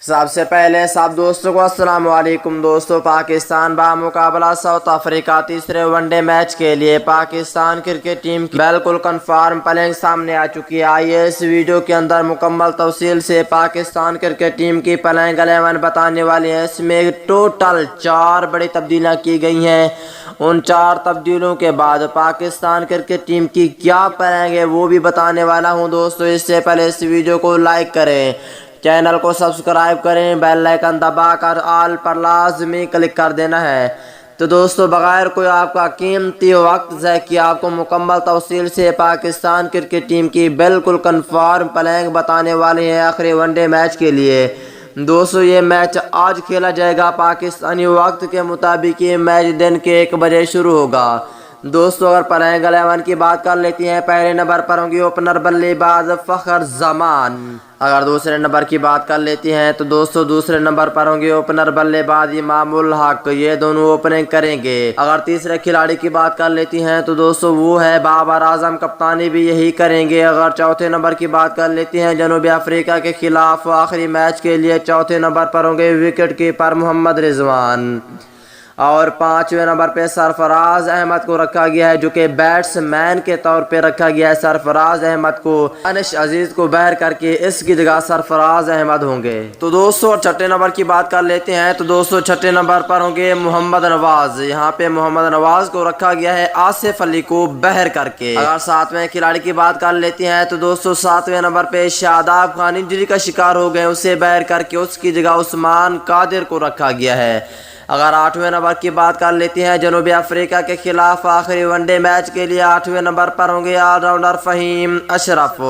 سب سے پہلے سب دوستوں کو السلام علیکم دوستوں۔ پاکستان بامقابلہ ساؤتھ افریقہ تیسرے ون ڈے میچ کے لیے پاکستان کرکٹ ٹیم کی بالکل کنفرم پلینگ سامنے آ چکی ہے۔ آئیے اس ویڈیو کے اندر مکمل تفصیل سے پاکستان کرکٹ ٹیم کی پلینگ 11 بتانے والے ہیں۔ اس میں ٹوٹل 4 بڑی تبدیلیاں کی گئی ہیں۔ ان 4 تبدیلیوں کے بعد پاکستان کرکٹ ٹیم کی کیا پلینگ ہے وہ بھی بتانے والا ہوں دوستوں۔ اس سے پہلے اس ویڈیو کو لائک کریں، چینل کو سبسکرائب کریں، بیل آئیکن دبا کر آل پر لازمی کلک کر دینا ہے۔ تو دوستو بغیر کوئی آپ کا قیمتی وقت ضائع کیے آپ کو مکمل تفصیل سے پاکستان کرکٹ ٹیم کی بالکل کنفرم پلینگ بتانے والے ہیں آخری ون ڈے میچ کے لیے۔ دوستو یہ میچ آج کھیلا جائے گا پاکستانی وقت کے مطابق۔ یہ میچ دن کے 1 بجے شروع ہوگا۔ دوستو اگر پلینگ 11 کی بات کر لیتی ہیں، پہلے نمبر پر ہوں گے اوپنر بلے باز فخر زمان۔ اگر دوسرے نمبر کی بات کر لیتی ہیں تو دوستو دوسرے نمبر پر ہوں گے اوپنر بلے باز امام الحق، یہ دونوں اوپننگ کریں گے۔ اگر تیسرے کھلاڑی کی بات کر لیتی ہیں تو دوستو وہ ہے بابر اعظم، کپتانی بھی یہی کریں گے۔ اگر چوتھے نمبر کی بات کر لیتی ہیں جنوبی افریقہ کے خلاف آخری میچ کے لیے چوتھے نمبر پر ہوں گے وکٹ کیپر محمد رضوان، اور 5ویں نمبر پہ سرفراز احمد کو رکھا گیا ہے جو کہ بیٹس مین کے طور پہ رکھا گیا ہے۔ سرفراز احمد کو دانش عزیز کو بہر کر کے اس کی جگہ سرفراز احمد ہوں گے۔ تو دوستو چھٹے نمبر کی بات کر لیتے ہیں تو دوستو چھٹے نمبر پر ہوں گے محمد نواز، یہاں پہ محمد نواز کو رکھا گیا ہے آصف علی کو بہر کر کے۔ اگر 7ویں کھلاڑی کی بات کر لیتے ہیں تو دوستو 7ویں نمبر پہ شاداب خان انجری کا شکار ہو گئے، اسے بہر کر کے اس کی جگہ عثمان قادر کو رکھا گیا ہے۔ اگر 8ویں نمبر کی بات کر لیتے ہیں جنوبی افریقہ کے خلاف آخری ون ڈے میچ کے لیے 8ویں نمبر پر ہوں گے آل راؤنڈر فہیم اشرف،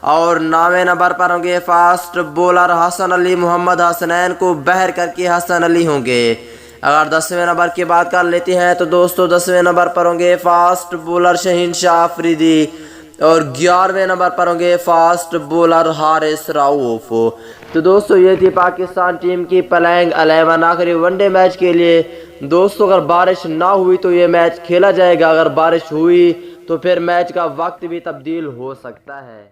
اور 9ویں نمبر پر ہوں گے فاسٹ بولر حسن علی محمد حسنین کو بہر کر کے حسن علی ہوں گے۔ اگر 10ویں نمبر کی بات کر لیتے ہیں تو دوستو 10ویں نمبر پر ہوں گے فاسٹ بولر شہین شاہ افریدی، اور 11ویں نمبر پر ہوں گے فاسٹ بولر حارث رؤوف۔ تو دوستو یہ تھی پاکستان ٹیم کی پلینگ 11 آخری ون ڈے میچ کے لیے۔ دوستو اگر بارش نہ ہوئی تو یہ میچ کھیلا جائے گا، اگر بارش ہوئی تو پھر میچ کا وقت بھی تبدیل ہو سکتا ہے۔